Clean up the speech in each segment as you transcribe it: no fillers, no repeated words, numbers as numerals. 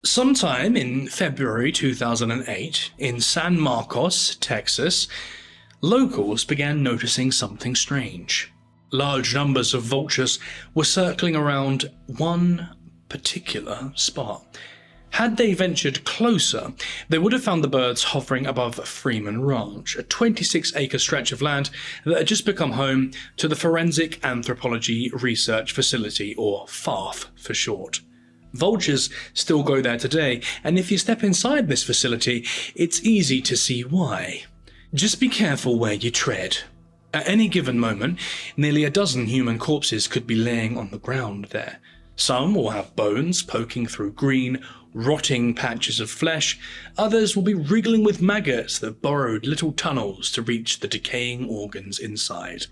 Sometime in February 2008, in San Marcos, Texas, locals began noticing something strange. Large numbers of vultures were circling around one particular spot. Had they ventured closer, they would have found the birds hovering above Freeman Ranch, a 26-acre stretch of land that had just become home to the Forensic Anthropology Research Facility, or FARF for short. Vultures still go there today, and if you step inside this facility, it's easy to see why. Just be careful where you tread. At any given moment, nearly a dozen human corpses could be laying on the ground there. Some will have bones poking through green, rotting patches of flesh. Others will be wriggling with maggots that have burrowed little tunnels to reach the decaying organs inside.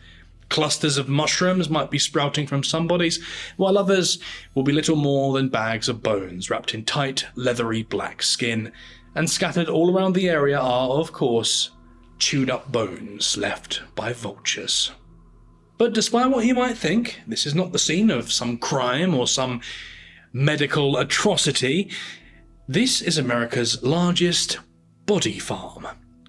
Clusters of mushrooms might be sprouting from some bodies, while others will be little more than bags of bones wrapped in tight, leathery black skin, and scattered all around the area are, of course, chewed up bones left by vultures. But despite what you might think, this is not the scene of some crime or some medical atrocity. This is America's largest body farm.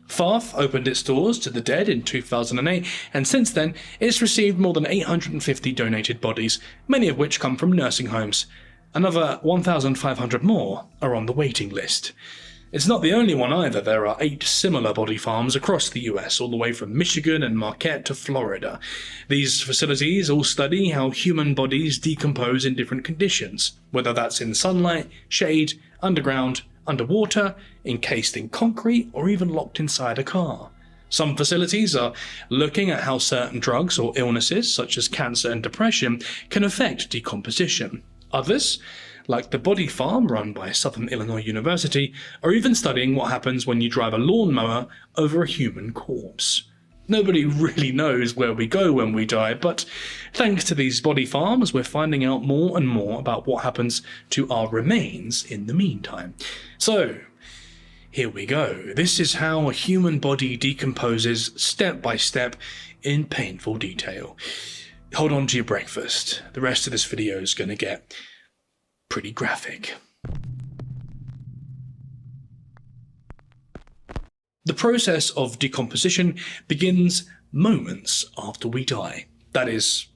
FARF opened its doors to the dead in 2008, and since then it's received more than 850 donated bodies, many of which come from nursing homes. Another 1,500 more are on the waiting list. It's not the only one either. There are 8 similar body farms across the US, all the way from Michigan and Marquette to Florida. These facilities all study how human bodies decompose in different conditions, whether that's in sunlight, shade, underground, underwater, encased in concrete, or even locked inside a car. Some facilities are looking at how certain drugs or illnesses, such as cancer and depression, can affect decomposition. Others, like the body farm run by Southern Illinois University, are even studying what happens when you drive a lawnmower over a human corpse. Nobody really knows where we go when we die, but thanks to these body farms, we're finding out more and more about what happens to our remains in the meantime. So, here we go. This is how a human body decomposes step by step in painful detail. Hold on to your breakfast. The rest of this video is going to get pretty graphic. The process of decomposition begins moments after we die. That is,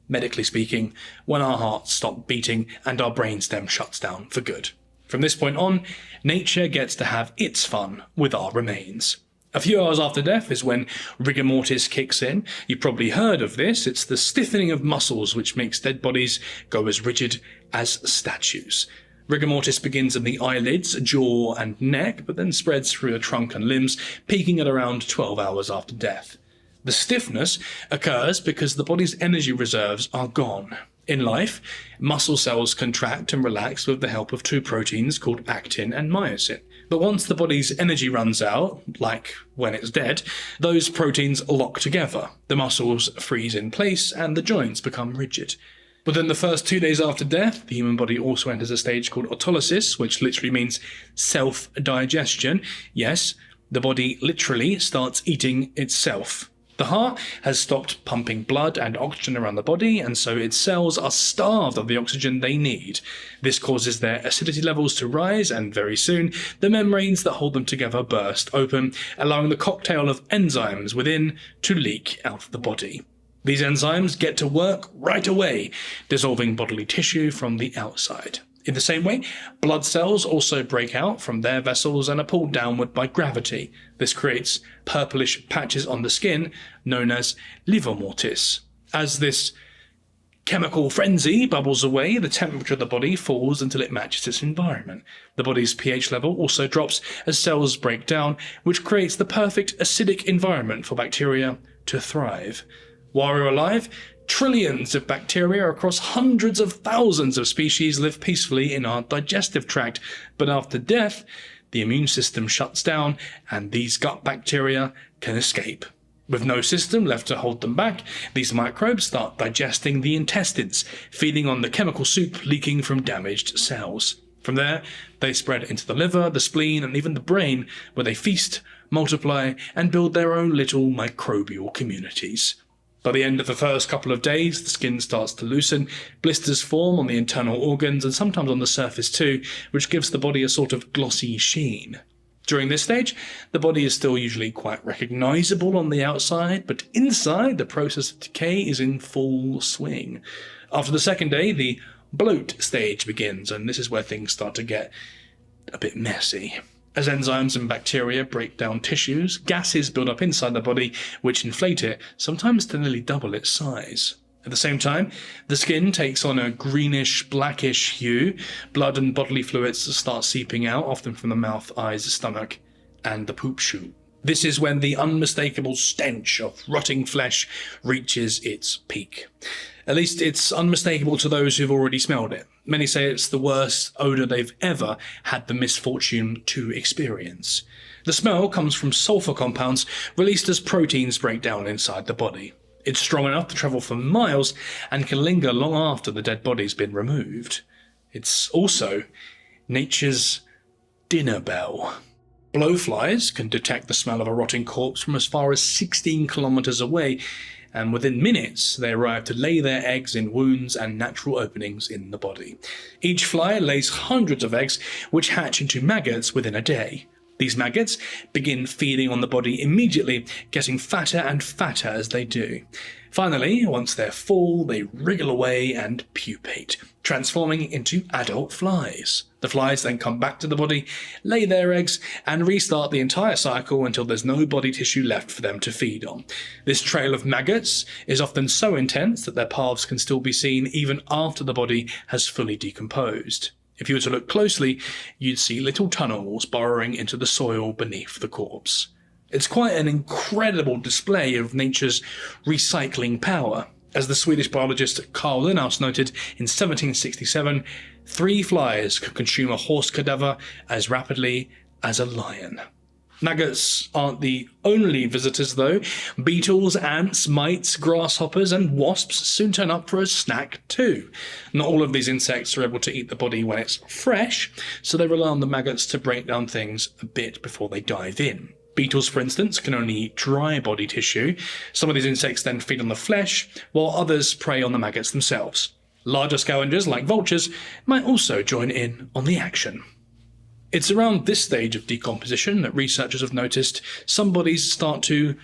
medically speaking, when our hearts stop beating and our brainstem shuts down for good. From this point on, nature gets to have its fun with our remains. A few hours after death is when rigor mortis kicks in. You've probably heard of this. It's the stiffening of muscles which makes dead bodies go as rigid as statues. Rigor mortis begins in the eyelids, jaw and neck, but then spreads through the trunk and limbs, peaking at around 12 hours after death. The stiffness occurs because the body's energy reserves are gone. In life, muscle cells contract and relax with the help of 2 proteins called actin and myosin. But once the body's energy runs out, like when it's dead, those proteins lock together, the muscles freeze in place, and the joints become rigid. Within the first 2 days after death, the human body also enters a stage called autolysis, which literally means self-digestion. Yes, the body literally starts eating itself. The heart has stopped pumping blood and oxygen around the body, and so its cells are starved of the oxygen they need. This causes their acidity levels to rise, and very soon, the membranes that hold them together burst open, allowing the cocktail of enzymes within to leak out of the body. These enzymes get to work right away, dissolving bodily tissue from the outside. In the same way, blood cells also break out from their vessels and are pulled downward by gravity. This creates purplish patches on the skin, known as livor mortis. As this chemical frenzy bubbles away, the temperature of the body falls until it matches its environment. The body's pH level also drops as cells break down, which creates the perfect acidic environment for bacteria to thrive. While we're alive, trillions of bacteria across hundreds of thousands of species live peacefully in our digestive tract, but after death, the immune system shuts down and these gut bacteria can escape. With no system left to hold them back, these microbes start digesting the intestines, feeding on the chemical soup leaking from damaged cells. From there, they spread into the liver, the spleen, and even the brain, where they feast, multiply, and build their own little microbial communities. By the end of the first couple of days, the skin starts to loosen, blisters form on the internal organs and sometimes on the surface too, which gives the body a sort of glossy sheen. During this stage, the body is still usually quite recognisable on the outside, but inside, the process of decay is in full swing. After the second day, the bloat stage begins, and this is where things start to get a bit messy. As enzymes and bacteria break down tissues, gases build up inside the body, which inflate it, sometimes to nearly double its size. At the same time, the skin takes on a greenish, blackish hue. Blood and bodily fluids start seeping out, often from the mouth, eyes, stomach, and the poop chute. This is when the unmistakable stench of rotting flesh reaches its peak. At least it's unmistakable to those who've already smelled it. Many say it's the worst odour they've ever had the misfortune to experience. The smell comes from sulfur compounds released as proteins break down inside the body. It's strong enough to travel for miles and can linger long after the dead body's been removed. It's also nature's dinner bell. Blowflies can detect the smell of a rotting corpse from as far as 16 kilometres away, and within minutes they arrive to lay their eggs in wounds and natural openings in the body. Each fly lays hundreds of eggs, which hatch into maggots within a day. These maggots begin feeding on the body immediately, getting fatter and fatter as they do. Finally, once they're full, they wriggle away and pupate, transforming into adult flies. The flies then come back to the body, lay their eggs, and restart the entire cycle until there's no body tissue left for them to feed on. This trail of maggots is often so intense that their paths can still be seen even after the body has fully decomposed. If you were to look closely, you'd see little tunnels burrowing into the soil beneath the corpse. It's quite an incredible display of nature's recycling power. As the Swedish biologist Carl Linnaeus noted in 1767, 3 flies could consume a horse cadaver as rapidly as a lion. Maggots aren't the only visitors though. Beetles, ants, mites, grasshoppers and wasps soon turn up for a snack too. Not all of these insects are able to eat the body when it's fresh, so they rely on the maggots to break down things a bit before they dive in. Beetles, for instance, can only eat dry body tissue. Some of these insects then feed on the flesh, while others prey on the maggots themselves. Larger scavengers, like vultures, might also join in on the action. It's around this stage of decomposition that researchers have noticed some bodies start to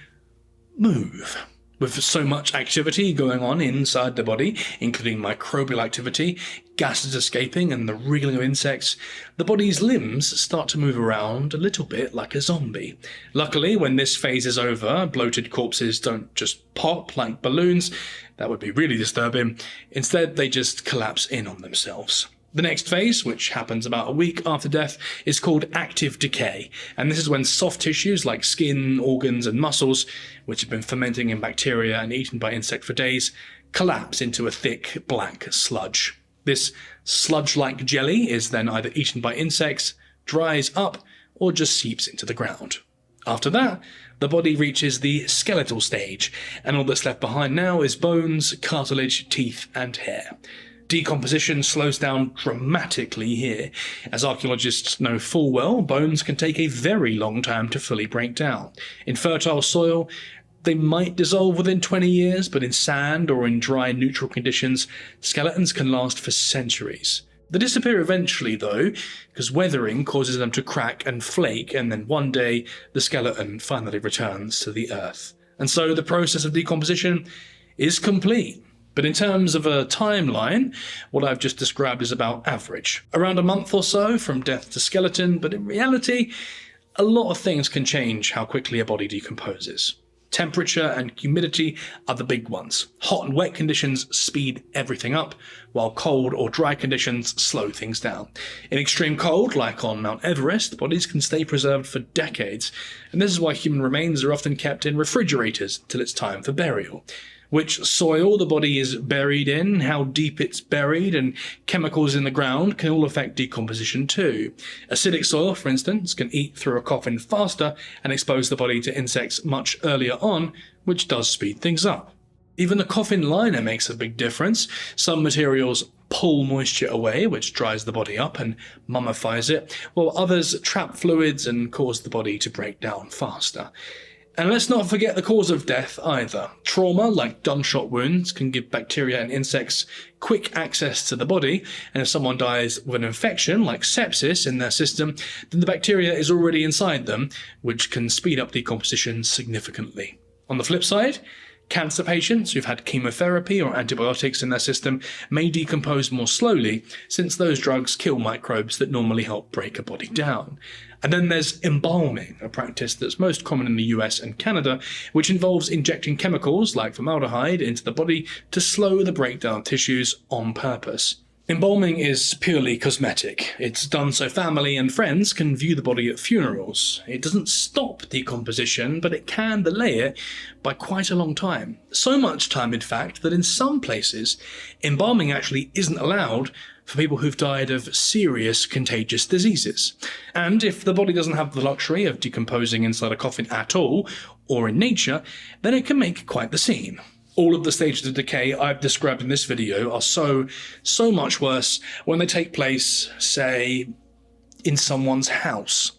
move. With so much activity going on inside the body, including microbial activity, gases escaping and the wriggling of insects, the body's limbs start to move around a little bit like a zombie. Luckily, when this phase is over, bloated corpses don't just pop like balloons. That would be really disturbing. Instead, they just collapse in on themselves. The next phase, which happens about a week after death, is called active decay, and this is when soft tissues like skin, organs and muscles, which have been fermenting in bacteria and eaten by insects for days, collapse into a thick black sludge. This sludge-like jelly is then either eaten by insects, dries up, or just seeps into the ground. After that, the body reaches the skeletal stage, and all that's left behind now is bones, cartilage, teeth and hair. Decomposition slows down dramatically here. As archaeologists know full well, bones can take a very long time to fully break down. In fertile soil, they might dissolve within 20 years, but in sand or in dry neutral conditions, skeletons can last for centuries. They disappear eventually though, because weathering causes them to crack and flake, and then one day the skeleton finally returns to the earth. And so the process of decomposition is complete. But in terms of a timeline, what I've just described is about average. Around a month or so from death to skeleton, but in reality, a lot of things can change how quickly a body decomposes. Temperature and humidity are the big ones. Hot and wet conditions speed everything up, while cold or dry conditions slow things down. In extreme cold, like on Mount Everest, bodies can stay preserved for decades, and this is why human remains are often kept in refrigerators until it's time for burial. Which soil the body is buried in, how deep it's buried, and chemicals in the ground can all affect decomposition too. Acidic soil, for instance, can eat through a coffin faster and expose the body to insects much earlier on, which does speed things up. Even the coffin liner makes a big difference. Some materials pull moisture away, which dries the body up and mummifies it, while others trap fluids and cause the body to break down faster. And let's not forget the cause of death either. Trauma, like gunshot wounds, can give bacteria and insects quick access to the body, and if someone dies with an infection, like sepsis, in their system, then the bacteria is already inside them, which can speed up decomposition significantly. On the flip side, cancer patients who've had chemotherapy or antibiotics in their system may decompose more slowly, since those drugs kill microbes that normally help break a body down. And then there's embalming, a practice that's most common in the US and Canada, which involves injecting chemicals like formaldehyde into the body to slow the breakdown of tissues on purpose. Embalming is purely cosmetic. It's done so family and friends can view the body at funerals. It doesn't stop decomposition, but it can delay it by quite a long time. So much time, in fact, that in some places, embalming actually isn't allowed for people who've died of serious contagious diseases. And if the body doesn't have the luxury of decomposing inside a coffin at all, or in nature, then it can make quite the scene. All of the stages of decay I've described in this video are so much worse when they take place, say, in someone's house.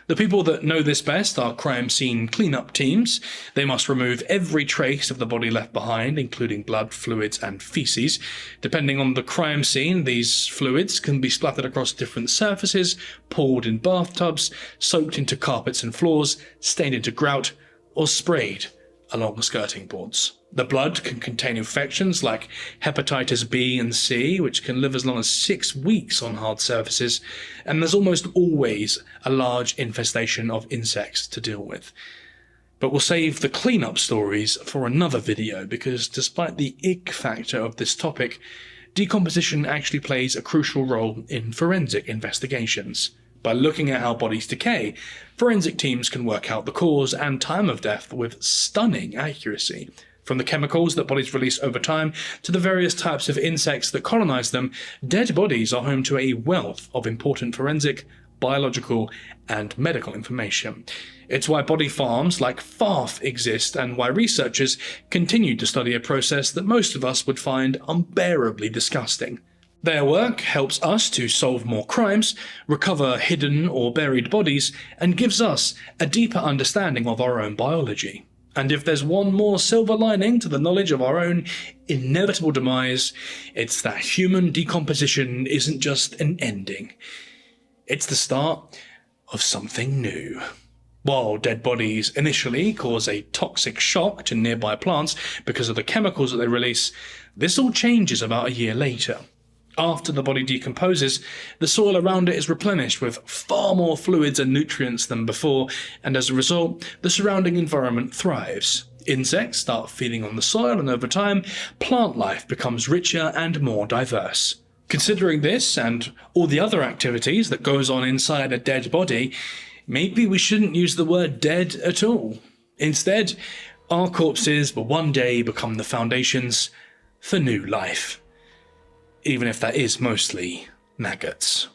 The people that know this best are crime scene cleanup teams. They must remove every trace of the body left behind, including blood, fluids, and feces. Depending on the crime scene, these fluids can be splattered across different surfaces, poured in bathtubs, soaked into carpets and floors, stained into grout, or sprayed along skirting boards. The blood can contain infections like hepatitis B and C, which can live as long as 6 weeks on hard surfaces, and there's almost always a large infestation of insects to deal with. But we'll save the cleanup stories for another video, because despite the ick factor of this topic, decomposition actually plays a crucial role in forensic investigations. By looking at how bodies decay, forensic teams can work out the cause and time of death with stunning accuracy. From the chemicals that bodies release over time to the various types of insects that colonize them, dead bodies are home to a wealth of important forensic, biological, and medical information. It's why body farms like FARF exist, and why researchers continue to study a process that most of us would find unbearably disgusting. Their work helps us to solve more crimes, recover hidden or buried bodies, and gives us a deeper understanding of our own biology. And if there's one more silver lining to the knowledge of our own inevitable demise, it's that human decomposition isn't just an ending. It's the start of something new. While dead bodies initially cause a toxic shock to nearby plants because of the chemicals that they release, this all changes about a year later. After the body decomposes, the soil around it is replenished with far more fluids and nutrients than before, and as a result, the surrounding environment thrives. Insects start feeding on the soil, and over time, plant life becomes richer and more diverse. Considering this, and all the other activities that goes on inside a dead body, maybe we shouldn't use the word dead at all. Instead, our corpses will one day become the foundations for new life. Even if that is mostly maggots.